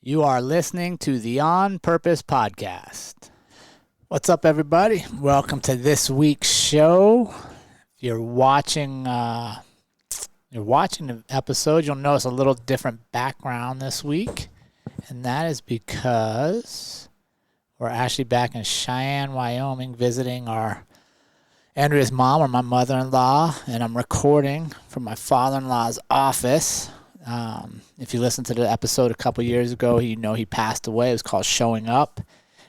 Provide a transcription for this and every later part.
You are listening to the On Purpose podcast. What's up, everybody? Welcome to this week's show. If you're watching the episode, you'll notice a little different background this week, and that is because we're actually back in Cheyenne, Wyoming, visiting Andrea's mom, or my mother-in-law, and I'm recording from my father-in-law's office. If you listened to the episode a couple years ago, you know he passed away. It was called Showing Up.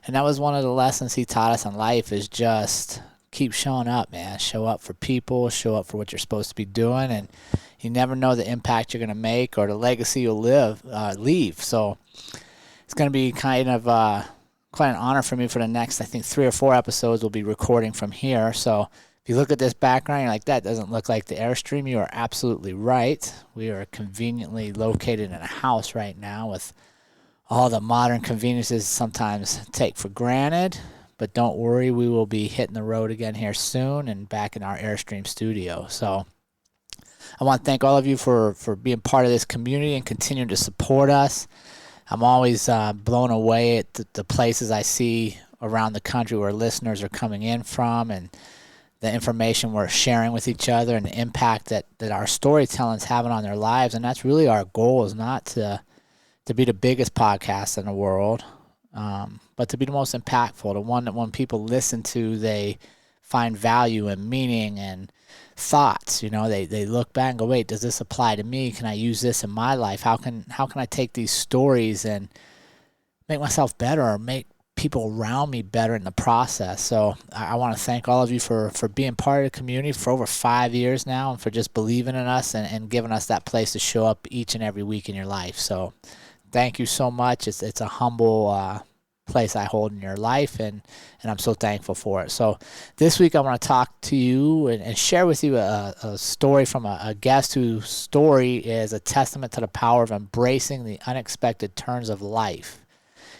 And that was one of the lessons he taught us in life, is just keep showing up, man. Show up for people, show up for what you're supposed to be doing. And you never know the impact you're going to make or the legacy you'll leave. So it's going to be kind of quite an honor for me for the next, I think, 3 or 4 episodes we'll be recording from here. So if you look at this background, you're like, that doesn't look like the Airstream. You are absolutely right. We are conveniently located in a house right now with all the modern conveniences sometimes take for granted. But don't worry, we will be hitting the road again here soon and back in our Airstream studio. So I want to thank all of you for being part of this community and continuing to support us. I'm always blown away at the places I see around the country where listeners are coming in from, and the information we're sharing with each other, and the impact that our storytelling is having on their lives. And that's really our goal, is not to be the biggest podcast in the world, but to be the most impactful, the one that when people listen to, they find value and meaning and thoughts. You know, they look back and go, wait, does this apply to me? Can I use this in my life? How can I take these stories and make myself better, or make people around me better in the process? So I want to thank all of you for being part of the community for over 5 years now, and for just believing in us and giving us that place to show up each and every week in your life. So thank you so much. It's a humble place I hold in your life, and I'm so thankful for it. So this week I want to talk to you and share with you a story from a guest whose story is a testament to the power of embracing the unexpected turns of life.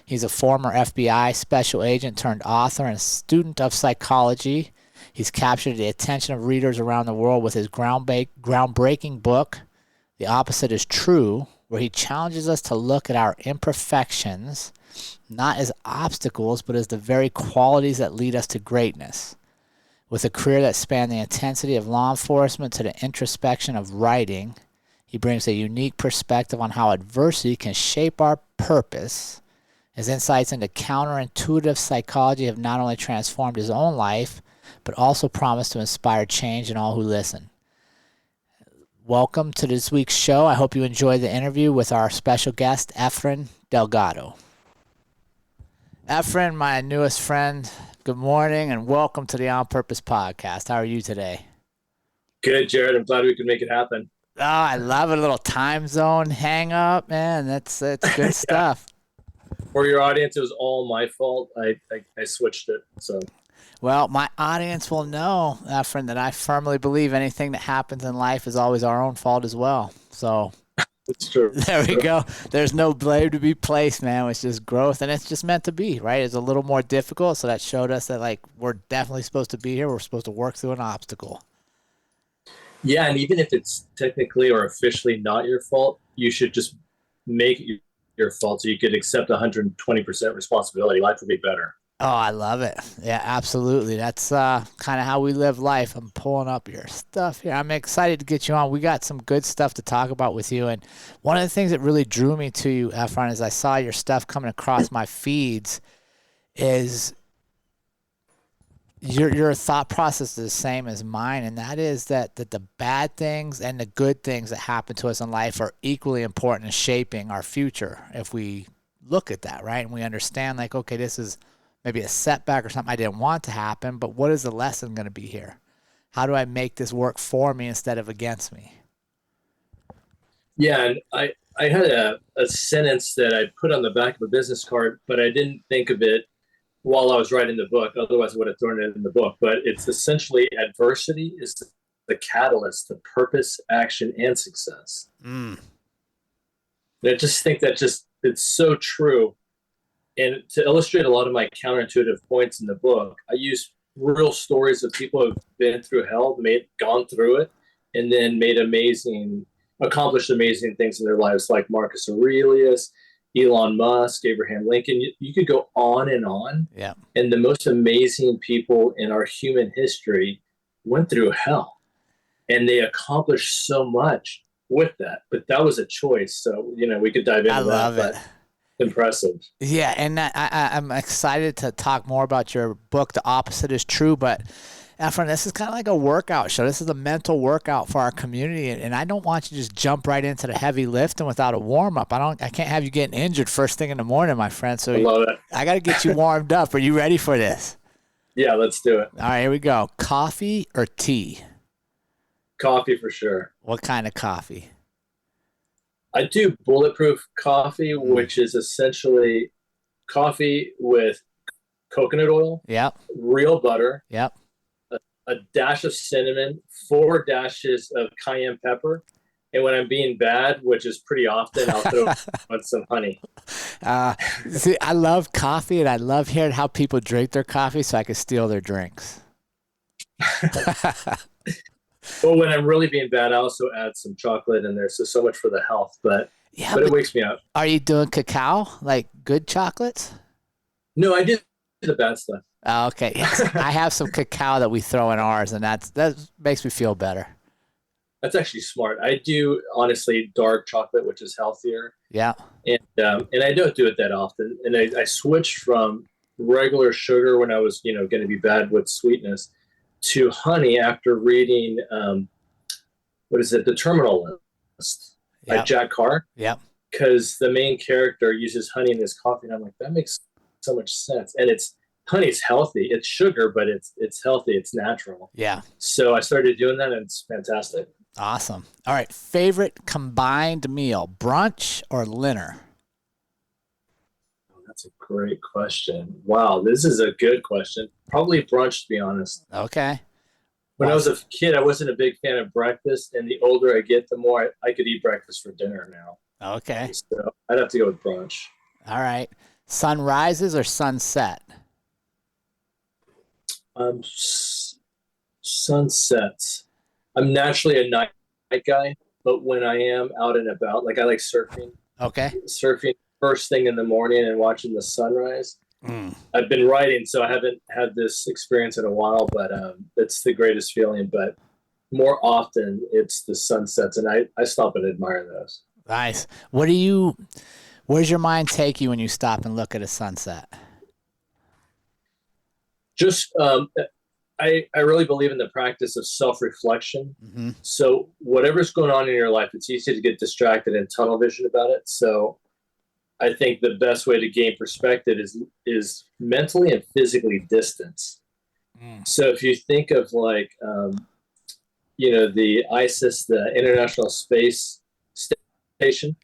He's a former FBI special agent turned author and student of psychology. He's captured the attention of readers around the world with his groundbreaking book, The Opposite is True, where he challenges us to look at our imperfections not as obstacles, but as the very qualities that lead us to greatness. With a career that spanned the intensity of law enforcement to the introspection of writing, he brings a unique perspective on how adversity can shape our purpose. His insights into counterintuitive psychology have not only transformed his own life, but also promise to inspire change in all who listen. Welcome to this week's show. I hope you enjoyed the interview with our special guest, Efren Delgado. Efren, my newest friend, good morning and welcome to the On Purpose podcast. How are you today? Good, Jerrod. I'm glad we could make it happen. Oh, I love it. A little time zone hang up, man. That's good stuff. For your audience, it was all my fault. I switched it. So, well, my audience will know, Efren, that I firmly believe anything that happens in life is always our own fault as well. So it's true. There we go. There's no blame to be placed, man. It's just growth, and it's just meant to be, right? It's a little more difficult, so that showed us that, like, we're definitely supposed to be here. We're supposed to work through an obstacle. Yeah, and even if it's technically or officially not your fault, you should just make it your fault so you could accept 120% responsibility. Life would be better. Oh, I love it. Yeah, absolutely. That's kind of how we live life. I'm pulling up your stuff here. I'm excited to get you on. We got some good stuff to talk about with you. And one of the things that really drew me to you, Efren, as I saw your stuff coming across my feeds, is your thought process is the same as mine, and that is that the bad things and the good things that happen to us in life are equally important in shaping our future if we look at that, right? And we understand, like, okay, this is maybe a setback or something I didn't want to happen, but what is the lesson going to be here? How do I make this work for me instead of against me? Yeah, and I had a sentence that I put on the back of a business card, but I didn't think of it while I was writing the book. Otherwise, I would have thrown it in the book. But it's essentially adversity is the catalyst to purpose, action, and success. And I just think that it's so true. And to illustrate a lot of my counterintuitive points in the book, I use real stories of people who have been through hell, gone through it, and then accomplished amazing things in their lives, like Marcus Aurelius, Elon Musk, Abraham Lincoln. You could go on and on. Yeah. And the most amazing people in our human history went through hell, and they accomplished so much with that. But that was a choice. So, we could dive into I love that. it. But impressive. Yeah, and I'm excited to talk more about your book, The Opposite is True, but Efren, this is kind of like a workout show. This is a mental workout for our community, and I don't want you to just jump right into the heavy lifting without a warm-up. I can't have you getting injured first thing in the morning, my friend. So I love it. I got to get you warmed up. Are you ready for this? Yeah, let's do it. All right, here we go. Coffee or tea? Coffee for sure. What kind of coffee? I do bulletproof coffee, which is essentially coffee with coconut oil, Yep. real butter, Yep. a dash of cinnamon, 4 dashes of cayenne pepper, and when I'm being bad, which is pretty often, I'll throw on some honey. See, I love coffee, and I love hearing how people drink their coffee so I can steal their drinks. Well, when I'm really being bad, I also add some chocolate in there, so much for the health, but it wakes me up. Are you doing cacao, like good chocolates? No, I do the bad stuff. Oh, okay. Yes. I have some cacao that we throw in ours, and that makes me feel better. That's actually smart. I do, honestly, dark chocolate, which is healthier. Yeah. And I don't do it that often. And I switched from regular sugar when I was, going to be bad with sweetness to honey after reading, The Terminal List by Jack Carr. Yeah. Because the main character uses honey in his coffee. And I'm like, that makes so much sense. And honey's healthy. It's sugar, but it's healthy. It's natural. Yeah. So I started doing that, and it's fantastic. Awesome. All right. Favorite combined meal, brunch or dinner? Oh, that's a great question. Wow, this is a good question. Probably brunch, to be honest. Okay. When I was a kid, I wasn't a big fan of breakfast, and the older I get, the more I could eat breakfast for dinner now. Okay. So I'd have to go with brunch. All right. Sunrises or sunset? Sunsets. I'm naturally a night guy, but when I am out and about, like I like surfing. Okay. Surfing first thing in the morning and watching the sunrise. I've been writing, so I haven't had this experience in a while, but it's the greatest feeling. But more often, it's the sunsets, and I stop and admire those. Nice. Where's your mind take you when you stop and look at a sunset? Just I really believe in the practice of self-reflection. Mm-hmm. So whatever's going on in your life, it's easy to get distracted and tunnel vision about it. So I think the best way to gain perspective is mentally and physically distance. So if you think of like, the ISIS, the International Space Station,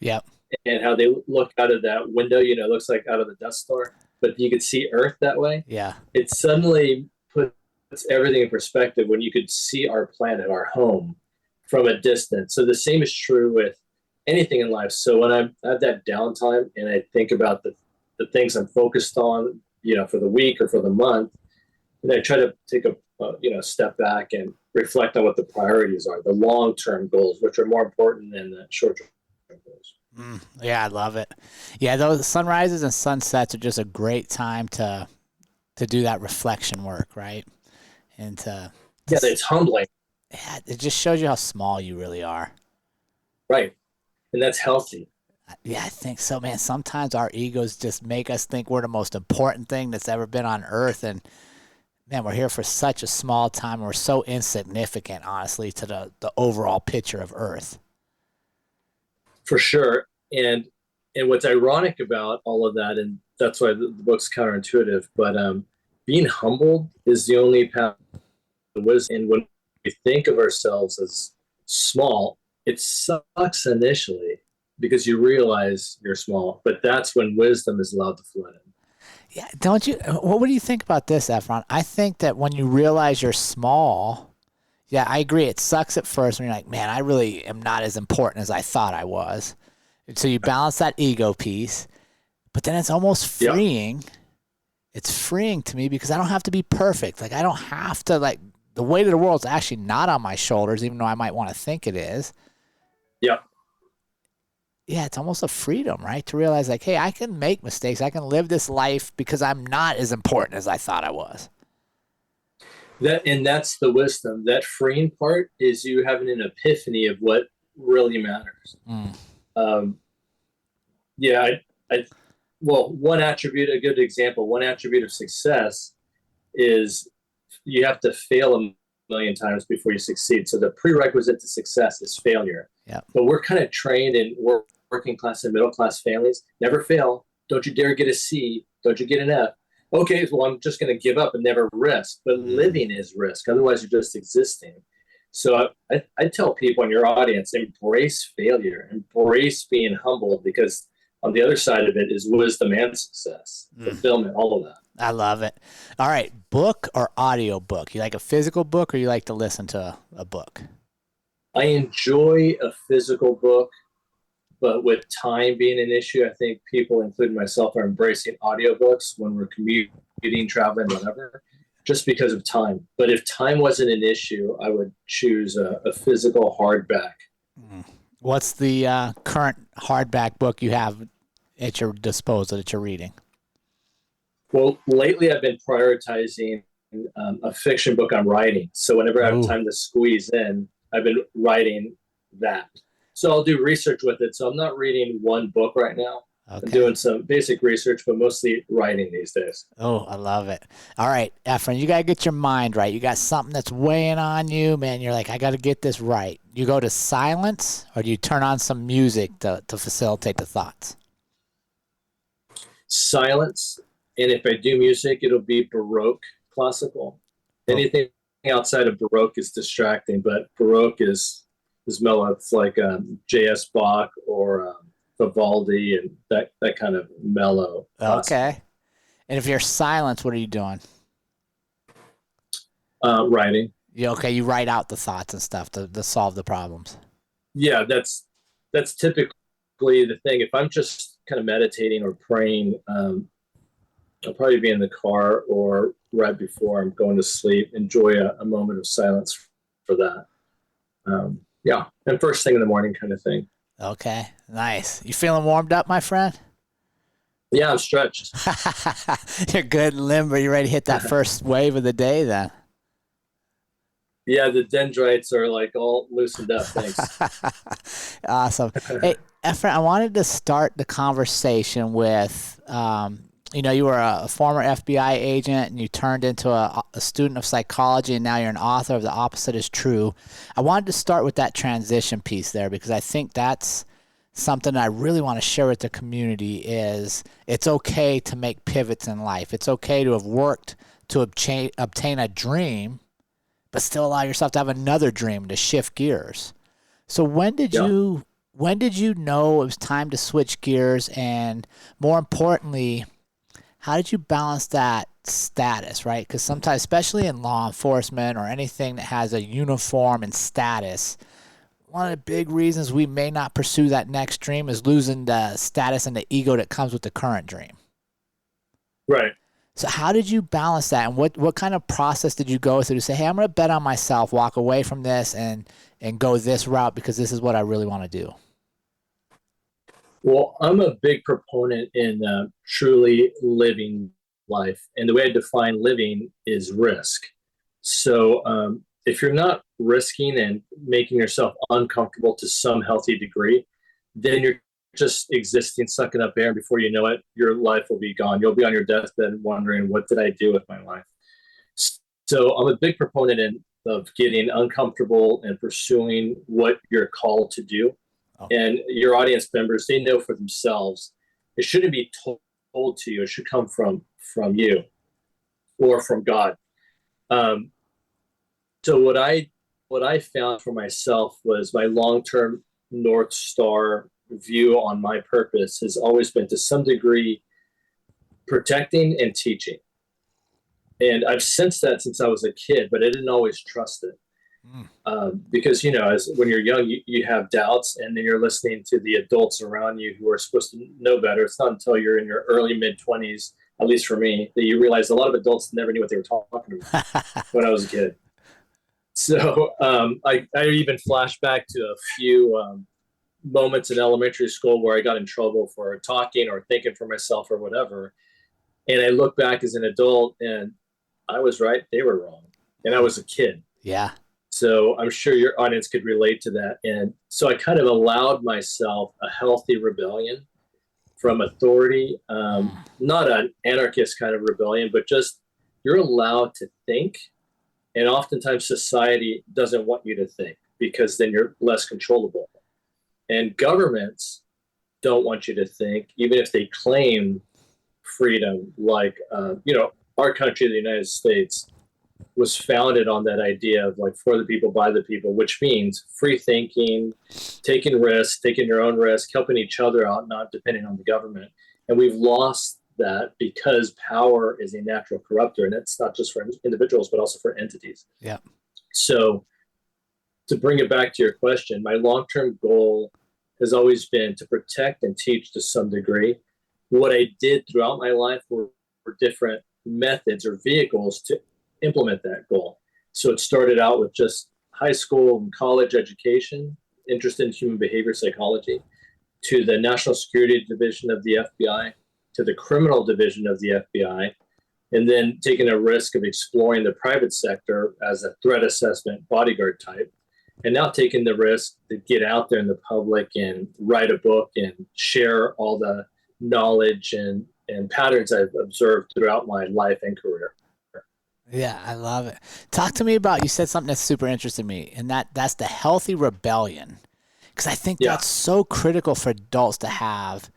and how they look out of that window, it looks like out of the Death Star, but you could see Earth that way. Yeah. It suddenly puts everything in perspective when you could see our planet, our home, from a distance. So the same is true with anything in life. So when I have that downtime and I think about the things I'm focused on, for the week or for the month, and I try to take a step back and reflect on what the priorities are, the long-term goals, which are more important than the short-term goals. Yeah, I love it. Yeah, those sunrises and sunsets are just a great time to do that reflection work, right? And it's humbling. Yeah, it just shows you how small you really are. Right. And that's healthy. Yeah, I think so, man. Sometimes our egos just make us think we're the most important thing that's ever been on earth. And, man, we're here for such a small time. And we're so insignificant, honestly, to the overall picture of Earth. For sure. And what's ironic about all of that, and that's why the book's counterintuitive, but being humbled is the only path to wisdom. And when we think of ourselves as small, it sucks initially because you realize you're small, but that's when wisdom is allowed to flood in. Yeah, don't you? What do you think about this, Efren? I think that when you realize you're small, yeah, I agree. It sucks at first when you're like, man, I really am not as important as I thought I was. And so you balance that ego piece, but then it's almost freeing. Yep. It's freeing to me because I don't have to be perfect. Like, I don't have to, like, the weight of the world's actually not on my shoulders, even though I might want to think it is. Yep. yeah, it's almost a freedom, right? To realize like, hey, I can make mistakes. I can live this life because I'm not as important as I thought I was. That's the wisdom. That freeing part is you having an epiphany of what really matters. Mm. Um, yeah, I well, one attribute, a good example, one attribute of success is you have to fail a million times before you succeed. So the prerequisite to success is failure. Yeah. But we're kind of trained in working class and middle class families. Never fail. Don't you dare get a C. Don't you get an F. Okay, well, I'm just going to give up and never risk. But Mm. living is risk. Otherwise, you're just existing. So I tell people in your audience, embrace failure, embrace being humbled, because on the other side of it is wisdom and success, Mm. fulfillment, all of that. I love it. All right, book or audio book? You like a physical book or you like to listen to a book? I enjoy a physical book, but with time being an issue, I think people, including myself, are embracing audiobooks when we're commuting, traveling, whatever, just because of time. But if time wasn't an issue, I would choose a physical hardback. Mm. What's the current hardback book you have at your disposal that you're reading? Well, lately I've been prioritizing a fiction book I'm writing. So whenever I have Ooh, time to squeeze in, I've been writing that. So I'll do research with it. So I'm not reading one book right now. I'm okay. doing some basic research, but mostly writing these days. Oh, I love it. All right, Efren, you got to get your mind right. You got something that's weighing on you, man. You're like, I got to get this right. You go to silence or do you turn on some music to facilitate the thoughts? Silence. And if I do music, it'll be Baroque classical. Bro, Anything outside of Baroque is distracting, but Baroque is mellow. It's like J.S. Bach or Vivaldi and that kind of mellow classical. okay. And if you're silence, what are you doing? Writing. You okay? You write out the thoughts and stuff to solve the problems. Yeah, that's typically the thing. If I'm just kind of meditating or praying, I'll probably be in the car or right before I'm going to sleep. Enjoy a moment of silence for that. Yeah, and first thing in the morning, kind of thing. Okay, nice. You feeling warmed up, my friend? Yeah, I'm stretched. You're good and limber. You ready to hit that first wave of the day then? Yeah, the dendrites are like all loosened up. Thanks. Awesome. Hey, Efren, I wanted to start the conversation with, you were a former FBI agent and you turned into a student of psychology and now you're an author of The Opposite is True. I wanted to start with that transition piece there because I think that's something I really want to share with the community is it's okay to make pivots in life. It's okay to have worked to obtain a dream, but still allow yourself to have another dream to shift gears. So Yeah. when did you know it was time to switch gears, and more importantly, how did you balance that status, right? Because sometimes, especially in law enforcement or anything that has a uniform and status, one of the big reasons we may not pursue that next dream is losing the status and the ego that comes with the current dream. Right. So how did you balance that, and what kind of process did you go through to say, hey, I'm going to bet on myself, walk away from this, and go this route because this is what I really want to do? Well, I'm a big proponent in truly living life. And the way I define living is risk. So if you're not risking and making yourself uncomfortable to some healthy degree, then you're just existing, sucking up air. And before you know it, your life will be gone. You'll be on your deathbed wondering, what did I do with my life? So I'm a big proponent of getting uncomfortable and pursuing what you're called to do, Oh, and your audience members, they know for themselves. It shouldn't be told to you. It should come from you or from God. um, so what I found for myself was my long-term North Star view on my purpose has always been, to some degree, protecting and teaching. And I've sensed that since I was a kid, but I didn't always trust it. mm, Because as when you're young, you have doubts, and then you're listening to the adults around you who are supposed to know better. It's not until you're in your early mid 20s, at least for me, that you realize a lot of adults never knew what they were talking about when I was a kid. So I even flash back to a few. moments in elementary school where I got in trouble for talking or thinking for myself or whatever. And I look back as an adult and I was right, they were wrong. And I was a kid. Yeah. So I'm sure your audience could relate to that. And so I kind of allowed myself a healthy rebellion from authority, not an anarchist kind of rebellion, but just you're allowed to think. And oftentimes society doesn't want you to think because then you're less controllable. And governments don't want you to think, even if they claim freedom, like, our country, the United States, was founded on that idea of like for the people, by the people, which means free thinking, taking risks, taking your own risk, helping each other out, not depending on the government. And we've lost that because power is a natural corrupter, and it's not just for individuals, but also for entities. Yeah. So to bring it back to your question, my long-term goal has always been to protect and teach to some degree. What I did throughout my life were different methods or vehicles to implement that goal. So it started out with just high school and college education, interest in human behavior psychology, to the National Security Division of the FBI, to the criminal division of the FBI, and then taking a risk of exploring the private sector as a threat assessment bodyguard type, and now taking the risk to get out there in the public and write a book and share all the knowledge and patterns I've observed throughout my life and career. Yeah, I love it. Talk to me about, you said something that's super interesting to me, and that's the healthy rebellion. Because I think that's so critical for adults to have,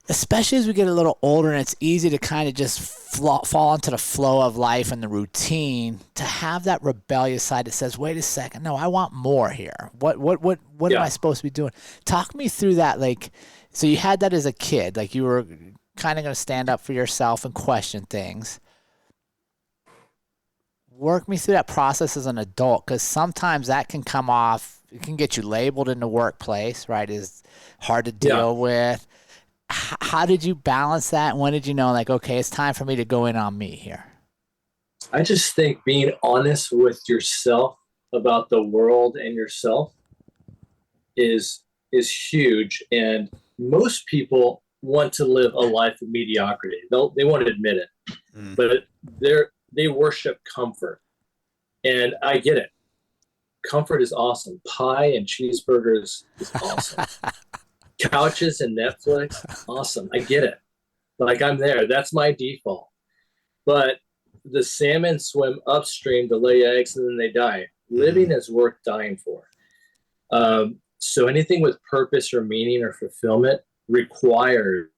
especially as we get a little older and it's easy to kind of just fall into the flow of life and the routine, to have that rebellious side that says, wait a second, no, I want more here. What am I supposed to be doing? Talk me through that. Like, so you had that as a kid, like you were kind of going to stand up for yourself and question things. Work me through that process as an adult, because sometimes that can come off, it can get you labeled in the workplace, right? Is hard to deal with. How did you balance that? And when did you know, like, okay, it's time for me to go in on me here? I just think being honest with yourself about the world and yourself is huge. And most people want to live a life of mediocrity. They won't admit it, but they worship comfort. And I get it. Comfort is awesome. Pie and cheeseburgers is awesome. Couches and Netflix, awesome. I get it. Like, I'm there. That's my default. But the salmon swim upstream to lay eggs and then they die. Living is worth dying for. So anything with purpose or meaning or fulfillment requires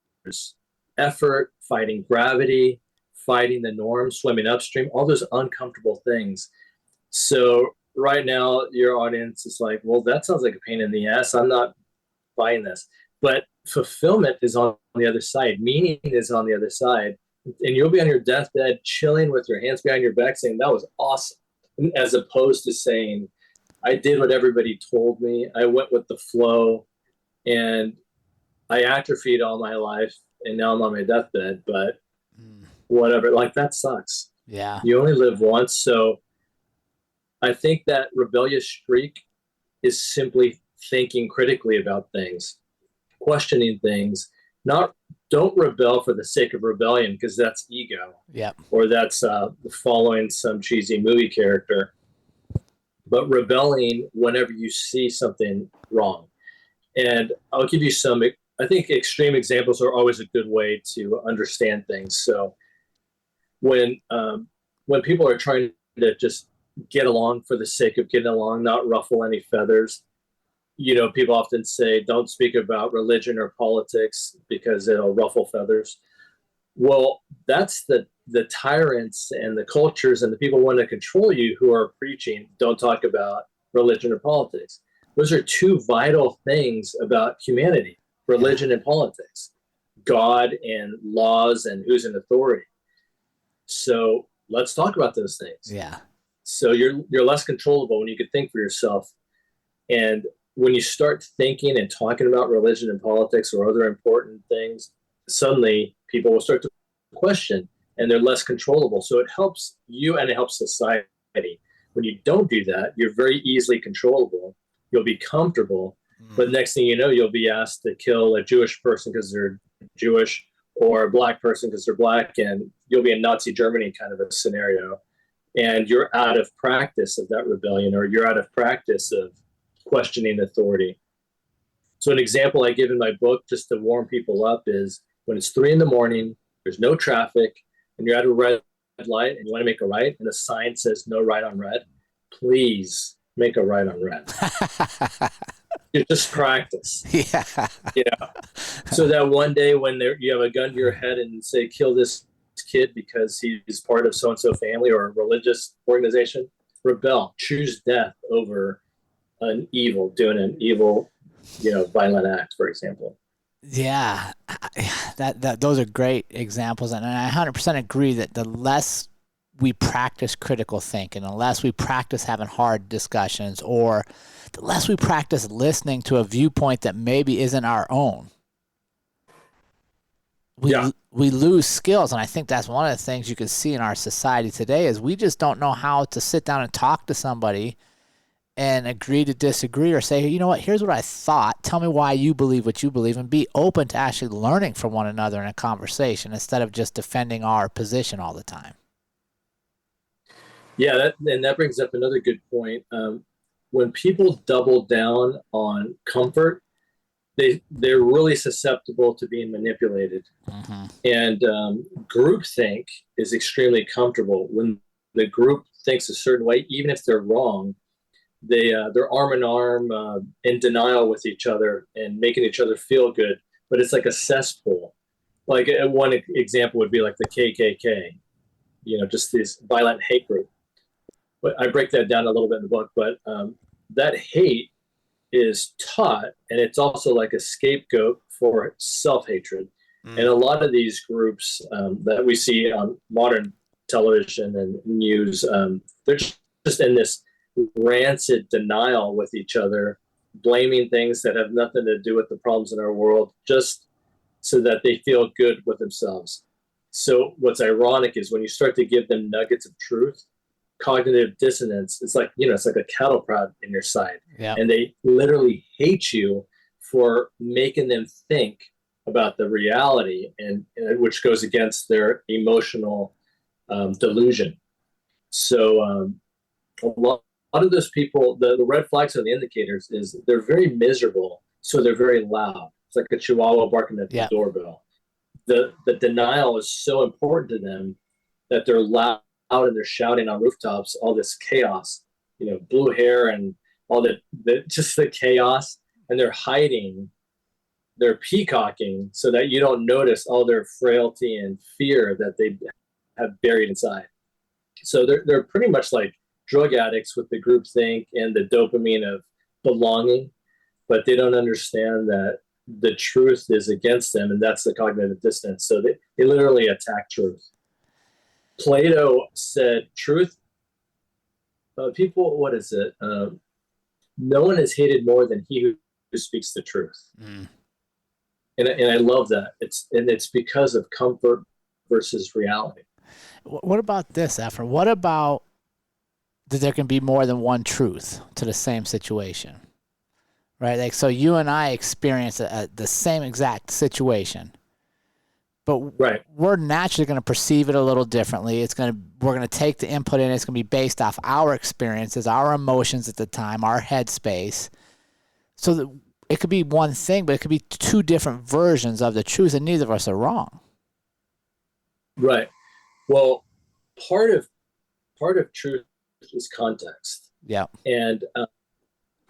effort, fighting gravity, fighting the norm, swimming upstream, all those uncomfortable things. So right now, your audience is like, well, that sounds like a pain in the ass. I'm not buying this. But fulfillment is on the other side. Meaning is on the other side. And you'll be on your deathbed chilling with your hands behind your back saying, that was awesome. As opposed to saying, I did what everybody told me. I went with the flow and I atrophied all my life. And now I'm on my deathbed. But whatever, like, that sucks. Yeah. You only live once. So I think that rebellious streak is simply thinking critically about things, questioning things. Don't rebel for the sake of rebellion, because that's ego. Yeah. Or that's following some cheesy movie character. But rebelling whenever you see something wrong. And I'll give you some, I think extreme examples are always a good way to understand things. So when people are trying to just get along for the sake of getting along, not ruffle any feathers, people often say, don't speak about religion or politics because it'll ruffle feathers. Well, that's the tyrants and the cultures and the people who want to control you who are preaching, don't talk about religion or politics. Those are two vital things about humanity, religion and politics, God and laws and who's in authority. So let's talk about those things. Yeah. So you're less controllable when you can think for yourself. And when you start thinking and talking about religion and politics or other important things, suddenly people will start to question and they're less controllable. So it helps you and it helps society. When you don't do that, you're very easily controllable. You'll be comfortable. But next thing you know, you'll be asked to kill a Jewish person because they're Jewish, or a black person because they're black, and you'll be in Nazi Germany kind of a scenario. And you're out of practice of that rebellion, or you're out of practice of questioning authority. So an example I give in my book, just to warm people up, is when it's 3 a.m, there's no traffic, and you're at a red light and you want to make a right, and the sign says no right on red, please make a right on red. You just practice. Yeah. So that one day when you have a gun to your head and say, kill this kid because he's part of so-and-so family or a religious organization, rebel, choose death over doing an evil, violent act, for example. Yeah, those are great examples, and I 100% agree that the less we practice critical thinking, the less we practice having hard discussions, or the less we practice listening to a viewpoint that maybe isn't our own, we lose skills. And I think that's one of the things you can see in our society today is we just don't know how to sit down and talk to somebody and agree to disagree, or say, you know what, here's what I thought. Tell me why you believe what you believe, and be open to actually learning from one another in a conversation instead of just defending our position all the time. Yeah, that brings up another good point. When people double down on comfort, they're really susceptible to being manipulated. Mm-hmm. And groupthink is extremely comfortable. When the group thinks a certain way, even if they're wrong, they're arm in arm in denial with each other and making each other feel good. But it's like a cesspool. Like one example would be like the KKK, just this violent hate group. But I break that down a little bit in the book. But that hate is taught, and it's also like a scapegoat for self-hatred. And a lot of these groups that we see on modern television and news, they're just in this rancid denial with each other, blaming things that have nothing to do with the problems in our world, just so that they feel good with themselves. So what's ironic is when you start to give them nuggets of truth, cognitive dissonance, it's like a cattle prod in your side. Yep. And they literally hate you for making them think about the reality, and which goes against their emotional delusion. So a lot of those people, the red flags or the indicators is they're very miserable, so they're very loud. It's like a chihuahua barking at the doorbell. The denial is so important to them that they're loud and they're shouting on rooftops all this chaos, blue hair and all just the chaos, and they're hiding, they're peacocking so that you don't notice all their frailty and fear that they have buried inside. So they're pretty much like drug addicts with the groupthink and the dopamine of belonging, but they don't understand that the truth is against them, and that's the cognitive dissonance. So they literally attack truth. Plato said truth, people, what is it? No one is hated more than he who speaks the truth. And I love that. It's because of comfort versus reality. What about this, Efren? What about that there can be more than one truth to the same situation, right? Like, so you and I experience the same exact situation, but we're naturally going to perceive it a little differently. We're going to take the input in. It's going to be based off our experiences, our emotions at the time, our headspace. So that it could be one thing, but it could be two different versions of the truth, and neither of us are wrong. Right. Well, part of truth is context. Yeah. And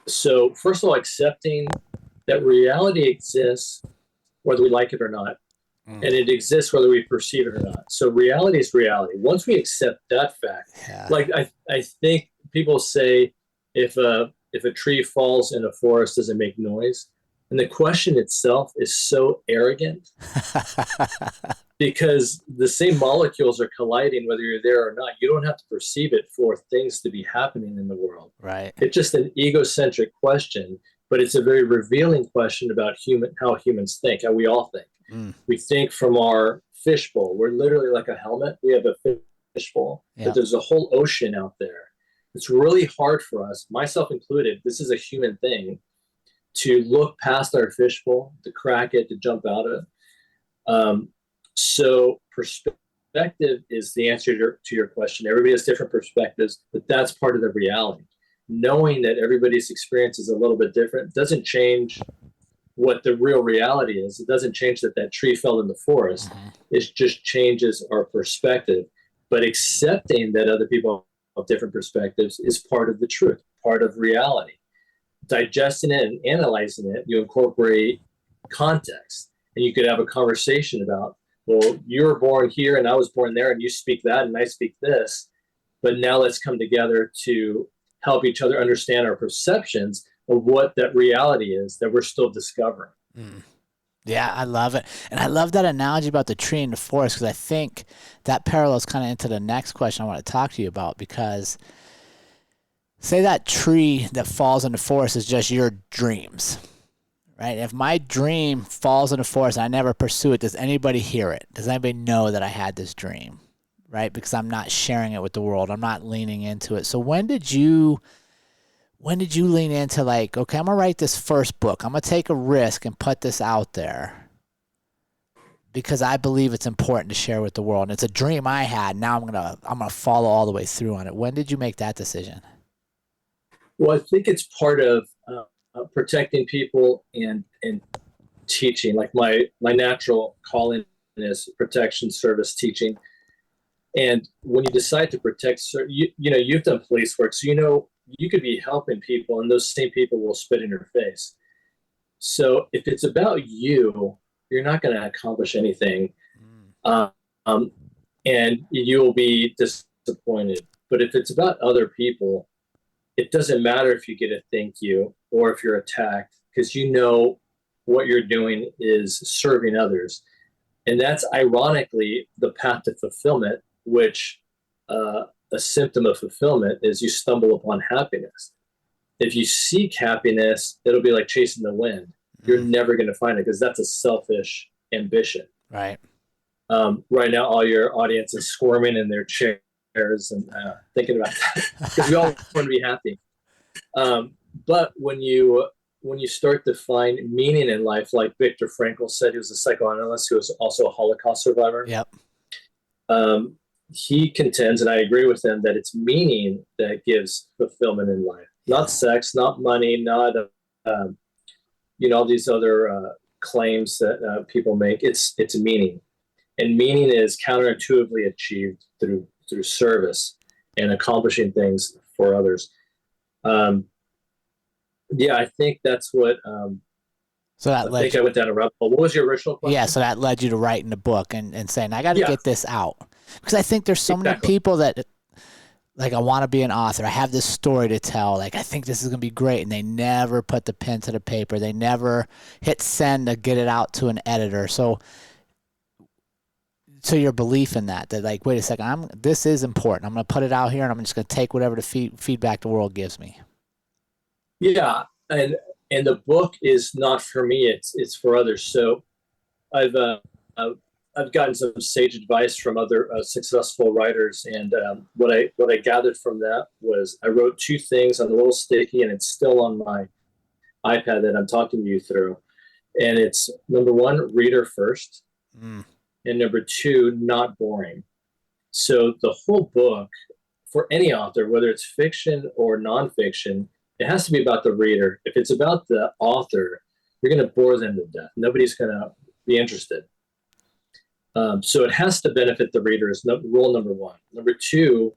so first of all, accepting that reality exists whether we like it or not. And it exists whether we perceive it or not. So reality is reality. Once we accept that fact, like I think people say, if a tree falls in a forest, does it make noise? And the question itself is so arrogant because the same molecules are colliding whether you're there or not. You don't have to perceive it for things to be happening in the world. Right. It's just an egocentric question, but it's a very revealing question about how humans think, how we all think. We think from our fishbowl. We're literally like a helmet. We have a fishbowl, but there's a whole ocean out there. It's really hard for us, myself included. This is a human thing, to look past our fishbowl, to crack it, to jump out of it. So perspective is the answer to your question. Everybody has different perspectives, but that's part of the reality. Knowing that everybody's experience is a little bit different doesn't change what the real reality is. It doesn't change that that tree fell in the forest. It just changes our perspective. But accepting that other people have different perspectives is part of the truth, part of reality. Digesting it and analyzing it, you incorporate context, and you could have a conversation about, well, you were born here and I was born there, and you speak that and I speak this, but now let's come together to help each other understand our perceptions of what that reality is that we're still discovering. Yeah, I love it. And I love that analogy about the tree and the forest, because I think that parallels kind of into the next question I want to talk to you about. Because say that tree that falls in the forest is just your dreams, right? If my dream falls in the forest and I never pursue it, does anybody hear it? Does anybody know that I had this dream, right? Because I'm not sharing it with the world. I'm not leaning into it. So when did you lean into like, okay, I'm going to write this first book. I'm going to take a risk and put this out there because I believe it's important to share with the world. And it's a dream I had. Now I'm going to follow all the way through on it. When did you make that decision? Well, I think it's part of protecting people and teaching. Like my natural calling is protection, service, teaching. And when you decide to protect, you've done police work, so you could be helping people, and those same people will spit in your face. So if it's about you, you're not going to accomplish anything, and you will be disappointed. But if it's about other people, it doesn't matter if you get a thank you or if you're attacked, because what you're doing is serving others. And that's ironically the path to fulfillment, which a symptom of fulfillment is you stumble upon happiness. If you seek happiness, it'll be like chasing the wind. You're never going to find it because that's a selfish ambition. Right. Right now, all your audience is squirming in their chairs and thinking about that because we all want to be happy. But when you start to find meaning in life, like Viktor Frankl said, he was a psychoanalyst who was also a Holocaust survivor. Yep. He contends, and I agree with him, that it's meaning that gives fulfillment in life, not sex, not money, not all these other claims that people make. It's meaning, and meaning is counterintuitively achieved through service and accomplishing things for others. I think that's what. So that I think I went down a rabbit hole. What was your original question? Yeah, so that led you to writing the book and saying, I got to get this out. Because I think there's so many people that, like, I want to be an author. I have this story to tell. Like, I think this is going to be great. And they never put the pen to the paper. They never hit send to get it out to an editor. So your belief in that like, wait a second, this is important. I'm going to put it out here, and I'm just going to take whatever the feedback the world gives me. Yeah, and the book is not for me; it's for others. So I've gotten some sage advice from other successful writers, and what I gathered from that was I wrote two things on a little sticky, and it's still on my iPad that I'm talking to you through. And it's number one, reader first, and number two, not boring. So the whole book, for any author, whether it's fiction or nonfiction, it has to be about the reader. If it's about the author, you're going to bore them to death. Nobody's going to be interested. So it has to benefit the reader is rule number one. Number two,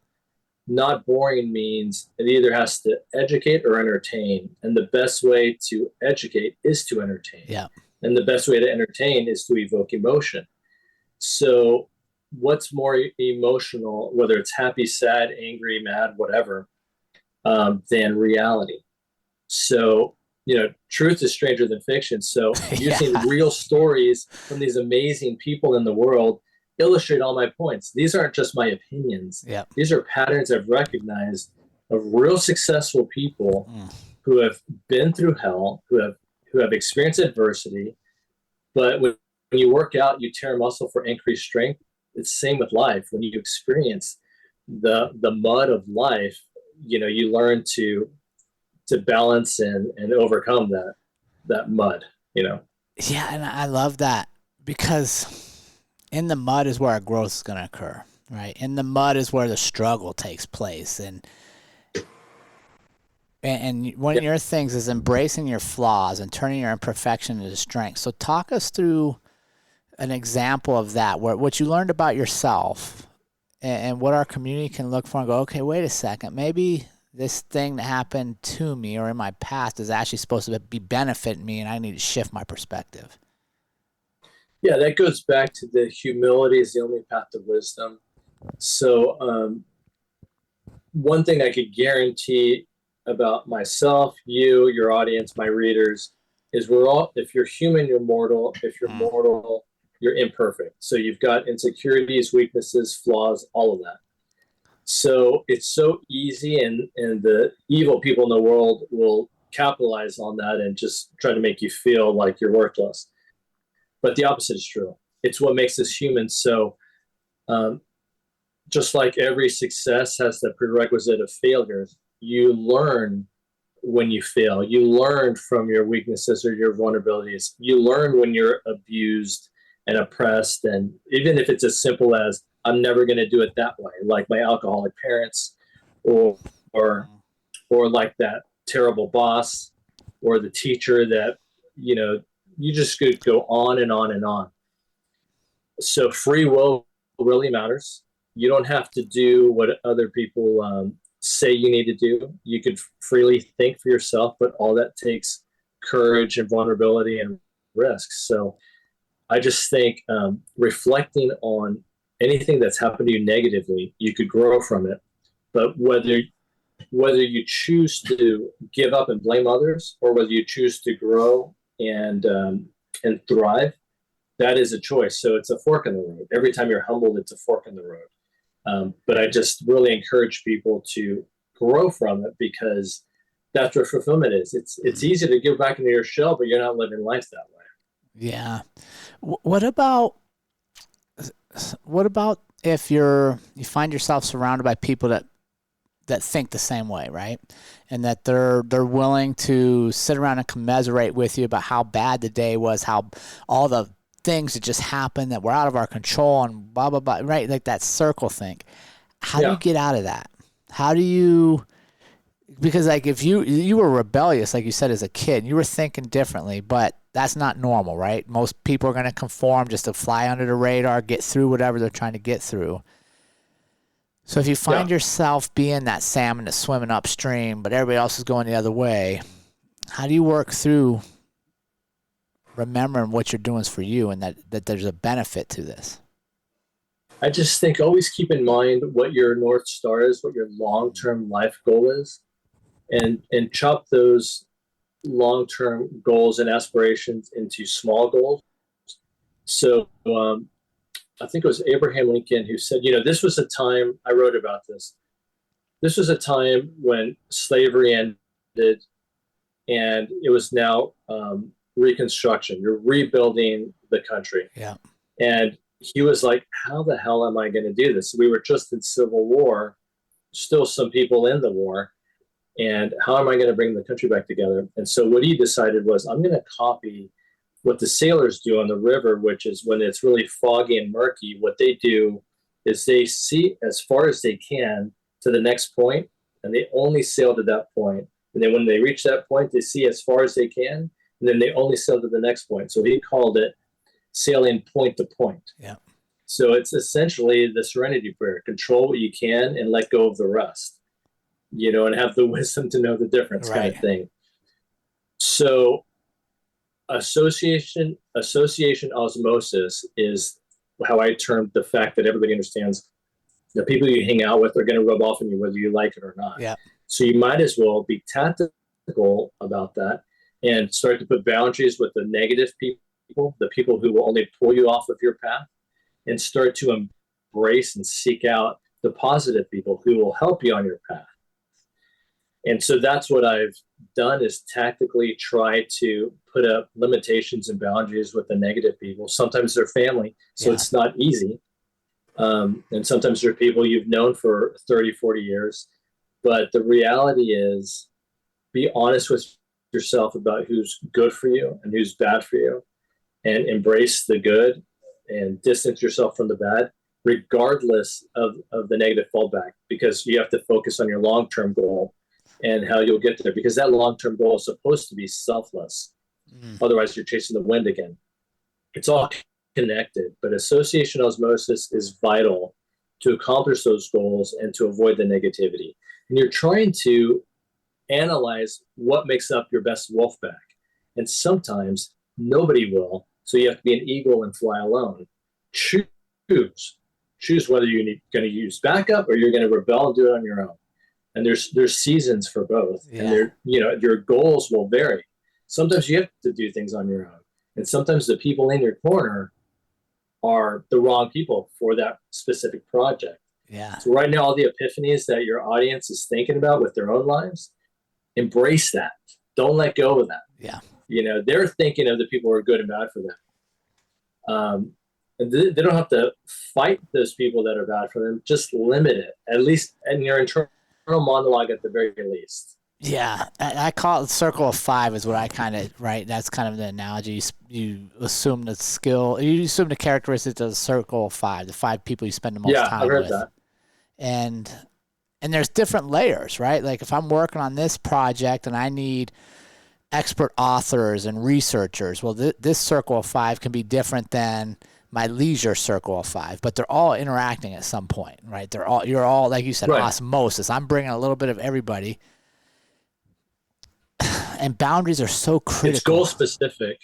not boring means it either has to educate or entertain. And the best way to educate is to entertain. Yeah. And the best way to entertain is to evoke emotion. So what's more emotional, whether it's happy, sad, angry, mad, whatever, than reality? So, truth is stranger than fiction. So using real stories from these amazing people in the world illustrate all my points. These aren't just my opinions. Yeah. These are patterns I've recognized of real successful people who have been through hell, who have experienced adversity. But when you work out, you tear muscle for increased strength. It's the same with life. When you experience the mud of life, you learn to balance and overcome that. that mud, you know? Yeah, and I love that because in the mud is where our growth is going to occur, right? In the mud is where the struggle takes place, and one Yeah. of your things is embracing your flaws and turning your imperfection into strength. So talk us through an example of that, where what you learned about yourself and what our community can look for and go, okay, wait a second, maybe this thing that happened to me or in my past is actually supposed to be benefiting me, and I need to shift my perspective. Yeah, that goes back to the humility is the only path to wisdom. So, one thing I could guarantee about myself, you, your audience, my readers, is we're all, if you're human, you're mortal. If you're Mm. mortal, you're imperfect. So you've got insecurities, weaknesses, flaws, all of that. So it's so easy, and the evil people in the world will capitalize on that and just try to make you feel like you're worthless. But the opposite is true. It's what makes us human. So, um, just like every success has the prerequisite of failures, you learn when you fail. You learn from your weaknesses or your vulnerabilities. You learn when you're abused and oppressed. And even if it's as simple as, I'm never going to do it that way, like my alcoholic parents, or, or, or like that terrible boss, or the teacher that, you know, you just could go on and on and on. So free will really matters. You don't have to do what other people say you need to do. You could freely think for yourself, but all that takes courage and vulnerability and risk. So I just think reflecting on anything that's happened to you negatively, you could grow from it. But whether you choose to give up and blame others, or whether you choose to grow and thrive, that is a choice. So it's a fork in the road. Every time you're humbled, it's a fork in the road. But I just really encourage people to grow from it, because that's where fulfillment is. It's easy to get back into your shell, but you're not living life that way. Yeah. What about if you find yourself surrounded by people that think the same way, right? And that they're willing to sit around and commiserate with you about how bad the day was, how all the things that just happened that were out of our control and blah blah blah, right? Like that circle thing. How do you Yeah. get out of that? How do you, because like if you were rebellious, like you said, as a kid, you were thinking differently, but that's not normal, right? Most people are going to conform just to fly under the radar, get through whatever they're trying to get through. So if you find Yeah. yourself being that salmon that's swimming upstream, but everybody else is going the other way, how do you work through remembering what you're doing is for you, and that there's a benefit to this? I just think always keep in mind what your North Star is, what your long term life goal is, and chop those long term goals and aspirations into small goals. So I think it was Abraham Lincoln who said, this was a time, I wrote about this. This was a time when slavery ended, and it was now Reconstruction. You're rebuilding the country. Yeah. And he was like, how the hell am I going to do this? We were just in civil war, still some people in the war. And how am I going to bring the country back together? And so what he decided was, I'm going to copy what the sailors do on the river, which is when it's really foggy and murky. What they do is they see as far as they can to the next point, and they only sail to that point. And then when they reach that point, they see as far as they can, and then they only sail to the next point. So he called it sailing point to point. Yeah. So it's essentially the serenity prayer: control what you can and let go of the rest, and have the wisdom to know the difference, kind of Right. thing. So association osmosis is how I termed the fact that everybody understands the people you hang out with are going to rub off on you whether you like it or not. Yeah. So you might as well be tactical about that and start to put boundaries with the negative people, the people who will only pull you off of your path, and start to embrace and seek out the positive people who will help you on your path. And so that's what I've done, is tactically try to put up limitations and boundaries with the negative people. Sometimes they're family, so it's not easy. And sometimes they're people you've known for 30, 40 years. But the reality is, be honest with yourself about who's good for you and who's bad for you, and embrace the good and distance yourself from the bad, regardless of the negative fallback, because you have to focus on your long-term goal and how you'll get there, because that long-term goal is supposed to be selfless. Otherwise, you're chasing the wind again. It's all connected, but association osmosis is vital to accomplish those goals and to avoid the negativity. And you're trying to analyze what makes up your best wolf pack. And sometimes nobody will. So you have to be an eagle and fly alone. Choose whether you're going to use backup or you're going to rebel and do it on your own. And there's seasons for both. Yeah. And your goals will vary. Sometimes you have to do things on your own. And sometimes the people in your corner are the wrong people for that specific project. Yeah. So right now, all the epiphanies that your audience is thinking about with their own lives, embrace that. Don't let go of that. Yeah. They're thinking of the people who are good and bad for them. And they don't have to fight those people that are bad for them. Just limit it, at least in your internal monologue at the very least. Yeah, I call it circle of five is what I kind of, right? That's kind of the analogy. You assume the skill, you assume the characteristics of the circle of five, the five people you spend the most time I've heard with. That. And there's different layers, right? Like if I'm working on this project and I need expert authors and researchers, well, this circle of five can be different than my leisure circle of five, but they're all interacting at some point, right? You're all, like you said, right. Osmosis. I'm bringing a little bit of everybody. And boundaries are so critical. It's goal specific.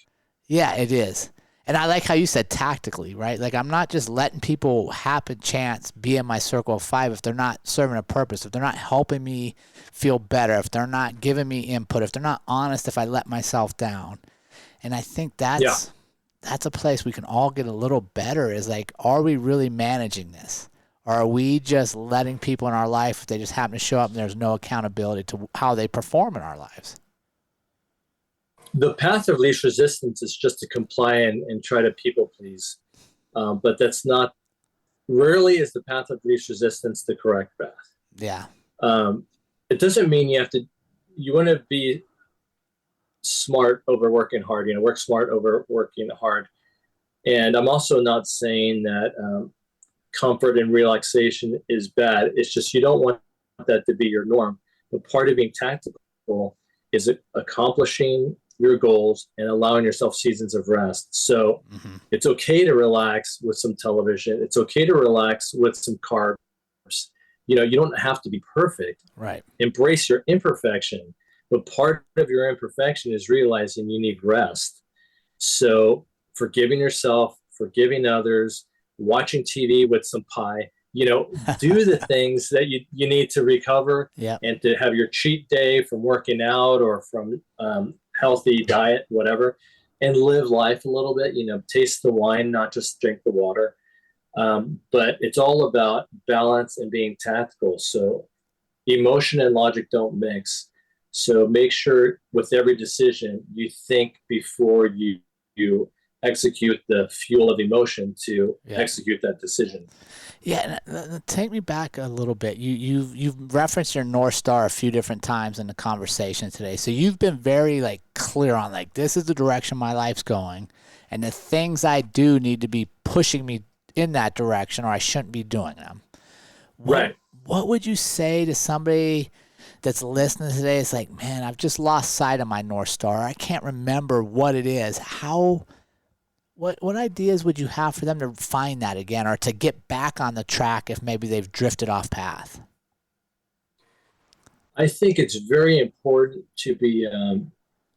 Yeah, it is. And I like how you said tactically, right? Like I'm not just letting people happen chance be in my circle of five if they're not serving a purpose, if they're not helping me feel better, if they're not giving me input, if they're not honest, if I let myself down. And I think that's a place we can all get a little better is like, are we really managing this? Or are we just letting people in our life, if they just happen to show up and there's no accountability to how they perform in our lives? The path of least resistance is just to comply and try to people please. But that's not, rarely is the path of least resistance the correct path. Yeah. It doesn't mean you want to be smart over working hard, work smart over working hard. And I'm also not saying that comfort and relaxation is bad. It's just you don't want that to be your norm. But part of being tactical is accomplishing your goals and allowing yourself seasons of rest. So It's okay to relax with some television. It's okay to relax with some carbs. You don't have to be perfect. Right. Embrace your imperfection. But part of your imperfection is realizing you need rest. So forgiving yourself, forgiving others, watching TV with some pie, do the things that you need to recover and to have your cheat day from working out or from healthy diet, whatever, and live life a little bit, taste the wine, not just drink the water. But it's all about balance and being tactical. So emotion and logic don't mix. So make sure with every decision you think before you execute the fuel of emotion to execute that decision. Yeah, take me back a little bit. You've referenced your North Star a few different times in the conversation today. So you've been very clear on this is the direction my life's going, and the things I do need to be pushing me in that direction, or I shouldn't be doing them. Right. What would you say to somebody that's listening today? It's like, man, I've just lost sight of my North Star. I can't remember what it is. What ideas would you have for them to find that again, or to get back on the track if maybe they've drifted off path? I think it's very important to be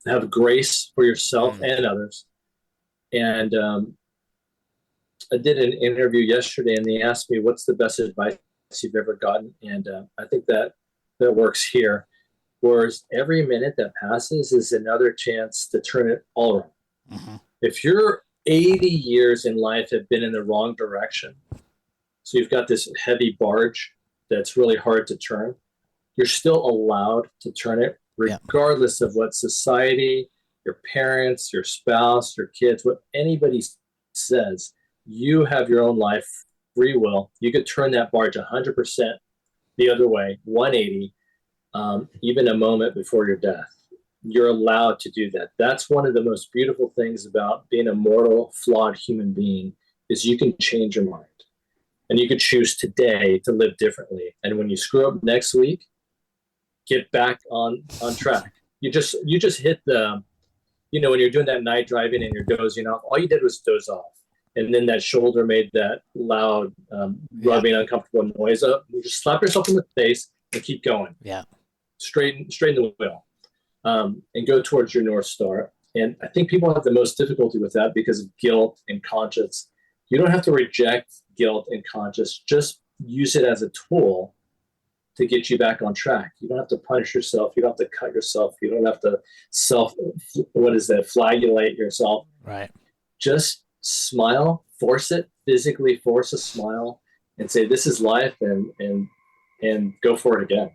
have grace for yourself and others. And I did an interview yesterday, and they asked me, "What's the best advice you've ever gotten?" And I think that works here. Whereas every minute that passes is another chance to turn it all around. Mm-hmm. If you're 80 years in life have been in the wrong direction, so you've got this heavy barge that's really hard to turn, you're still allowed to turn it regardless of what society, your parents, your spouse, your kids, what anybody says. You have your own life, free will. You could turn that barge 100% the other way, 180, even a moment before your death. you're allowed to do that. That's one of the most beautiful things about being a mortal, flawed human being is you can change your mind. And you could choose today to live differently. And when you screw up next week, get back on track. You just hit the, when you're doing that night driving and you're dozing off, all you did was doze off. And then that shoulder made that loud, rubbing, uncomfortable noise up. You just slap yourself in the face and keep going. Yeah. Straighten the wheel, and go towards your North Star. And I think people have the most difficulty with that because of guilt and conscience. You don't have to reject guilt and conscience. Just use it as a tool to get you back on track. You don't have to punish yourself. You don't have to cut yourself. You don't have to flagellate yourself. Right. Just smile, force it, physically force a smile and say, this is life, and go for it again.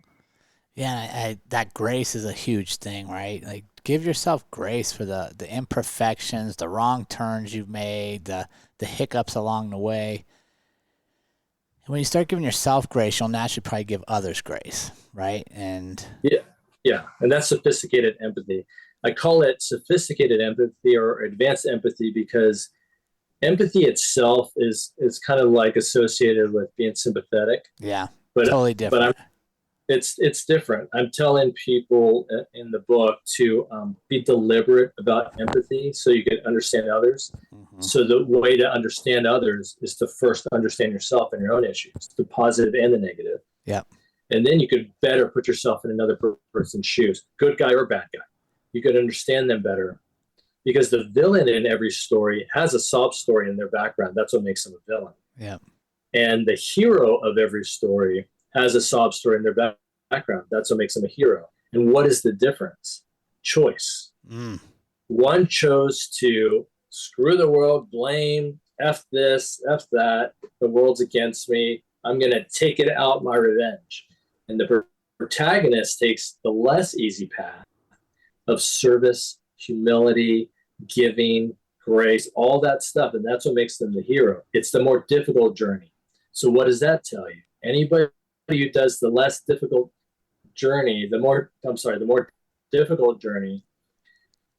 Yeah, that grace is a huge thing, right? Like, give yourself grace for the imperfections, the wrong turns you've made, the hiccups along the way. And when you start giving yourself grace, you'll naturally probably give others grace, right? And yeah, and that's sophisticated empathy. I call it sophisticated empathy or advanced empathy because empathy itself is kind of like associated with being sympathetic. Yeah, but totally different. But it's different. I'm telling people in the book to be deliberate about empathy so you can understand others. Mm-hmm. So the way to understand others is to first understand yourself and your own issues, the positive and the negative. Yeah. And then you could better put yourself in another person's shoes, good guy or bad guy. You could understand them better because the villain in every story has a sob story in their background. That's what makes them a villain. Yeah. And the hero of every story has a sob story in their background. That's what makes them a hero. And what is the difference? Choice. One chose to screw the world, blame, F this, F that, the world's against me, I'm going to take it out, my revenge. And the protagonist takes the less easy path of service, humility, giving, grace, all that stuff. And that's what makes them the hero. It's the more difficult journey. So what does that tell you? Anybody who does the less difficult journey, the more difficult journey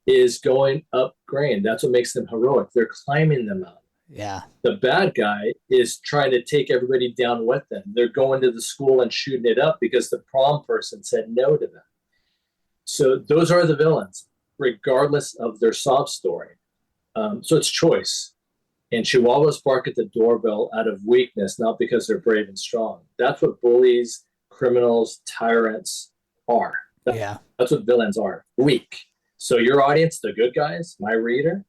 is going up grain. That's what makes them heroic. They're climbing the mountain. Yeah. The bad guy is trying to take everybody down with them. They're going to the school and shooting it up because the prom person said no to them. So those are the villains, regardless of their sob story. So it's choice. And chihuahuas bark at the doorbell out of weakness, not because they're brave and strong. That's what bullies, criminals, tyrants are. That's what villains are, weak. So your audience, the good guys, my reader,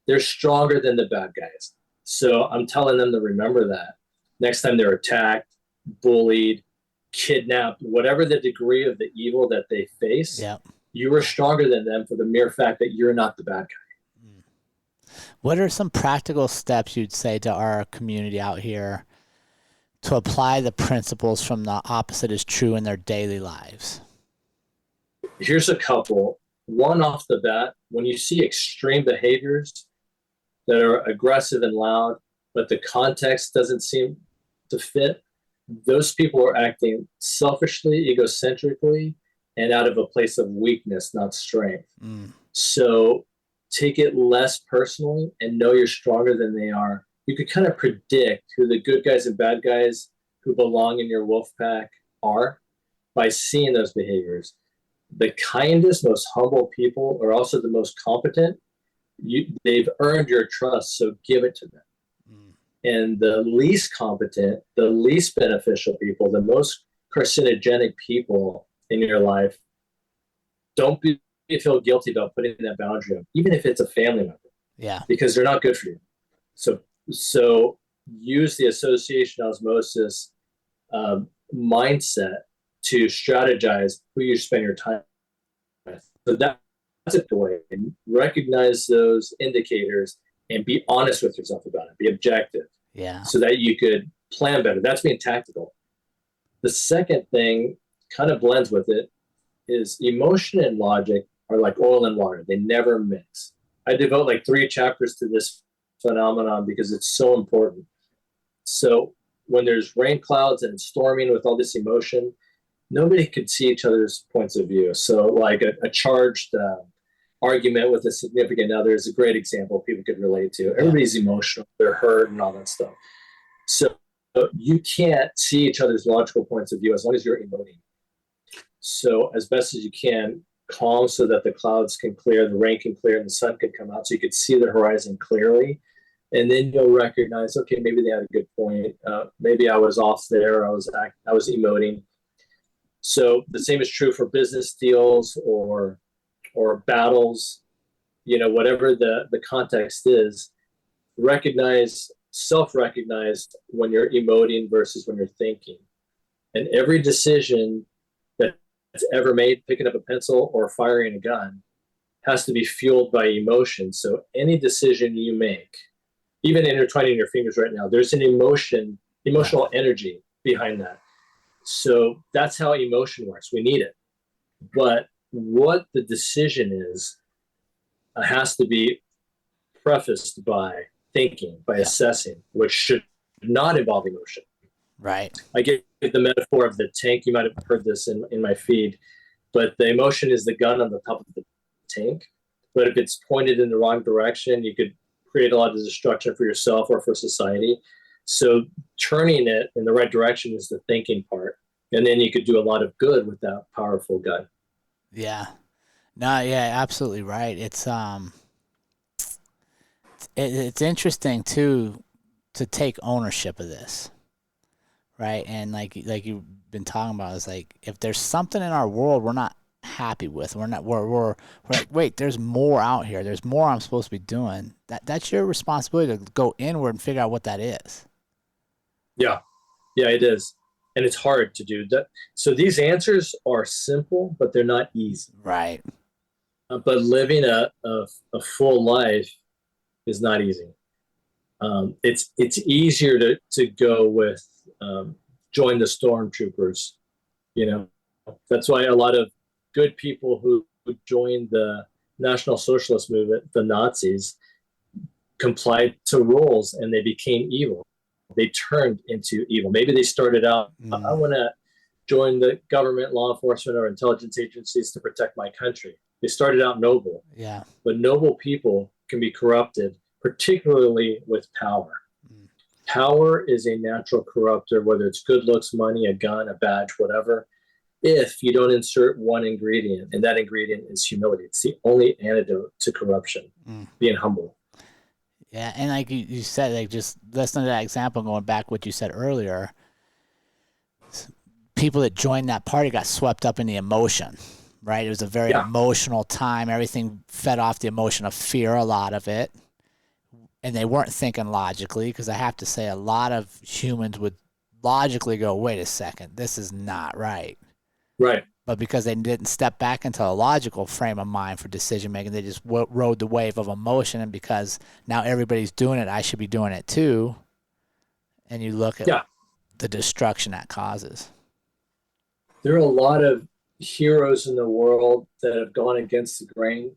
they're stronger than the bad guys. So I'm telling them to remember that. Next time they're attacked, bullied, kidnapped, whatever the degree of the evil that they face, you are stronger than them for the mere fact that you're not the bad guy. What are some practical steps you'd say to our community out here to apply the principles from The Opposite is True in their daily lives? Here's a couple. One off the bat, when you see extreme behaviors that are aggressive and loud, but the context doesn't seem to fit, those people are acting selfishly, egocentrically, and out of a place of weakness, not strength. So take it less personally and know you're stronger than they are. You could kind of predict who the good guys and bad guys who belong in your wolf pack are by seeing those behaviors. The kindest, most humble people are also the most competent. They've earned your trust, so give it to them. And the least competent, the least beneficial people, the most carcinogenic people in your life, don't feel guilty about putting that boundary up, even if it's a family member. Yeah. Because they're not good for you. So use the association osmosis mindset to strategize who you spend your time with. So that's a way. And recognize those indicators and be honest with yourself about it. Be objective. Yeah. So that you could plan better. That's being tactical. The second thing kind of blends with it is emotion and logic are like oil and water. They never mix. I devote like 3 chapters to this phenomenon because it's so important. So when there's rain clouds and it's storming with all this emotion, nobody could see each other's points of view. So like a charged argument with a significant other is a great example people could relate to. Everybody's emotional, they're hurt and all that stuff. So you can't see each other's logical points of view as long as you're emoting. So as best as you can, calm so that the clouds can clear, the rain can clear, and the sun can come out so you could see the horizon clearly. And then you'll recognize, okay, maybe they had a good point. Maybe I was off there. I was emoting. So the same is true for business deals or battles. Whatever the context is, self-recognize when you're emoting versus when you're thinking. And every decision that's ever made, picking up a pencil or firing a gun, has to be fueled by emotion. So any decision you make, even intertwining your fingers right now, there's an emotional energy behind that. So that's how emotion works. We need it. But what the decision is has to be prefaced by thinking, by assessing, which should not involve emotion. Right. I get the metaphor of the tank. You might have heard this in my feed, but the emotion is the gun on the top of the tank. But if it's pointed in the wrong direction, you could create a lot of destruction for yourself or for society. So turning it in the right direction is the thinking part. And then you could do a lot of good with that powerful gun. Yeah. No, yeah, absolutely right. It's interesting too to take ownership of this. Right? And like you've been talking about, is like, if there's something in our world we're not happy with, we're like, wait, there's more out here. There's more I'm supposed to be doing. That's your responsibility to go inward and figure out what that is. Yeah. Yeah, it is. And it's hard to do that. So these answers are simple, but they're not easy. Right. But living a full life is not easy. It's easier to go with join the stormtroopers. That's why a lot of good people who joined the National Socialist movement, the Nazis, complied to rules and they became evil. They turned into evil. Maybe they started out, I want to join the government, law enforcement, or intelligence agencies to protect my country. They started out noble. Yeah. But noble people can be corrupted, particularly with power. Power is a natural corruptor, whether it's good looks, money, a gun, a badge, whatever, if you don't insert one ingredient, and that ingredient is humility. It's the only antidote to corruption, being humble. Yeah, and like you said, like, just listening to that example, going back what you said earlier, people that joined that party got swept up in the emotion, right? It was a very emotional time. Everything fed off the emotion of fear, a lot of it. And they weren't thinking logically, because I have to say a lot of humans would logically go, wait a second, this is not right. Right. But because they didn't step back into a logical frame of mind for decision making, they just rode the wave of emotion. And because now everybody's doing it, I should be doing it too. And you look at the destruction that causes. There are a lot of heroes in the world that have gone against the grain,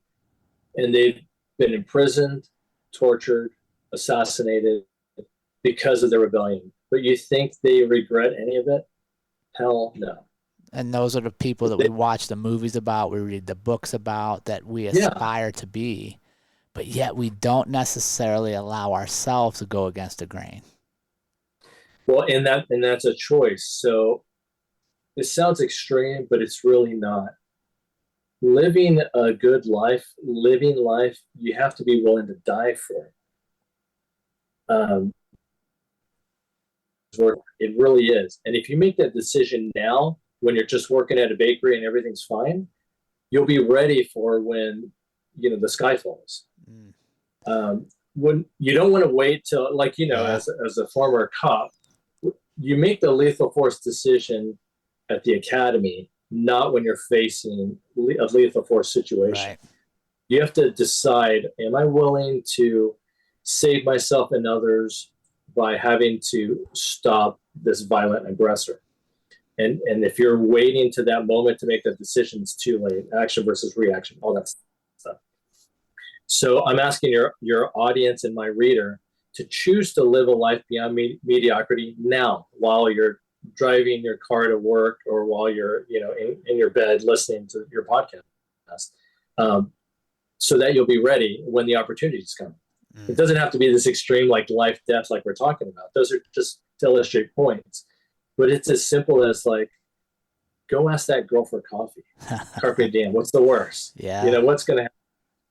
and they've been imprisoned, tortured, assassinated because of the rebellion. But you think they regret any of it? Hell no. And those are the people that we watch the movies about, we read the books about, that we aspire to be. But yet we don't necessarily allow ourselves to go against the grain. Well, and that's a choice. So it sounds extreme, but it's really not. Living a good life, you have to be willing to die for it. It really is. And if you make that decision now, when you're just working at a bakery and everything's fine, you'll be ready for when, the sky falls. When you don't want to wait till, as a former cop, you make the lethal force decision at the academy, not when you're facing a lethal force situation. Right. You have to decide, am I willing to save myself and others by having to stop this violent aggressor? And if you're waiting to that moment to make that decision, it's too late. Action versus reaction, all that stuff. So I'm asking your audience and my reader to choose to live a life beyond mediocrity now, while you're driving your car to work or while you're, in your bed listening to your podcast, so that you'll be ready when the opportunities come. It doesn't have to be this extreme, like life, death, like we're talking about. Those are just to illustrate points. But it's as simple as like, go ask that girl for coffee. Carpe diem. What's the worst? Yeah. What's going to happen?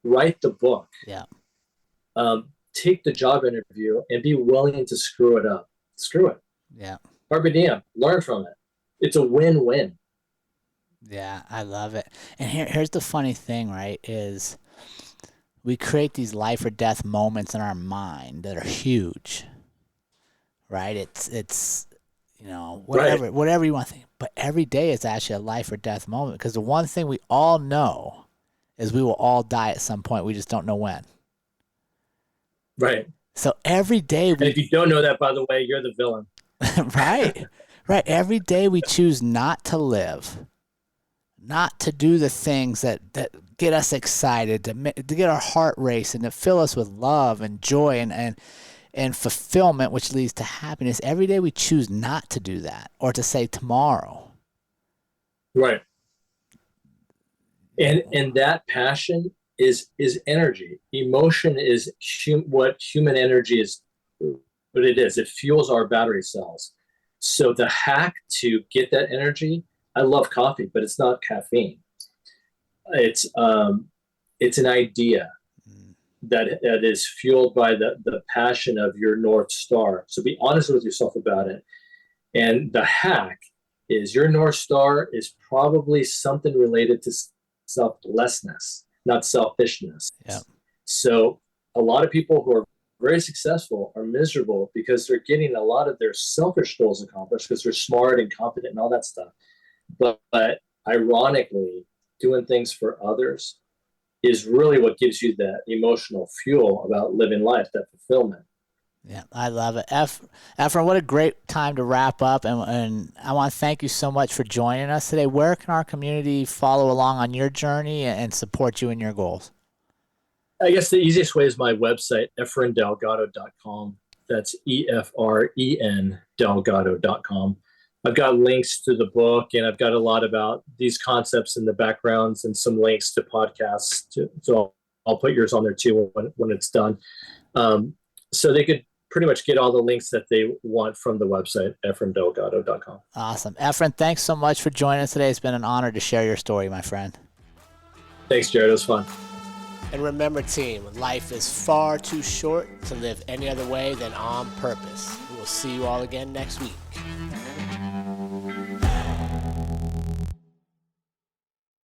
Write the book. Yeah. Take the job interview and be willing to screw it up. Screw it. Yeah. Carpe diem. Learn from it. It's a win-win. Yeah, I love it. And here's the funny thing, right, is we create these life or death moments in our mind that are huge, right? It's whatever you want to think. But every day is actually a life or death moment, because the one thing we all know is we will all die at some point. We just don't know when. Right. So every day and if you don't know that, by the way, you're the villain. Right. Every day we choose not to live, not to do the things that get us excited, to get our heart racing, to fill us with love and joy and fulfillment, which leads to happiness. Every day we choose not to do that, or to say tomorrow. Right. And that passion is energy. Emotion is what human energy is, what it is. It fuels our battery cells. So the hack to get that energy, I love coffee, but it's not caffeine. It's an idea that is fueled by the passion of your North Star. So be honest with yourself about it. And the hack is your North Star is probably something related to selflessness, not selfishness. Yeah. So a lot of people who are very successful are miserable because they're getting a lot of their selfish goals accomplished because they're smart and competent and all that stuff. But ironically, doing things for others is really what gives you that emotional fuel about living life, that fulfillment. Yeah, I love it. Efren, what a great time to wrap up. And I want to thank you so much for joining us today. Where can our community follow along on your journey and support you in your goals? I guess the easiest way is my website, efrendelgado.com. That's EFREN Delgado.com. I've got links to the book, and I've got a lot about these concepts in the backgrounds and some links to podcasts. So I'll put yours on there too when it's done. So they could pretty much get all the links that they want from the website, efrendelgado.com. Awesome. Efren, thanks so much for joining us today. It's been an honor to share your story, my friend. Thanks, Jerrod. It was fun. And remember, team, life is far too short to live any other way than on purpose. We will see you all again next week.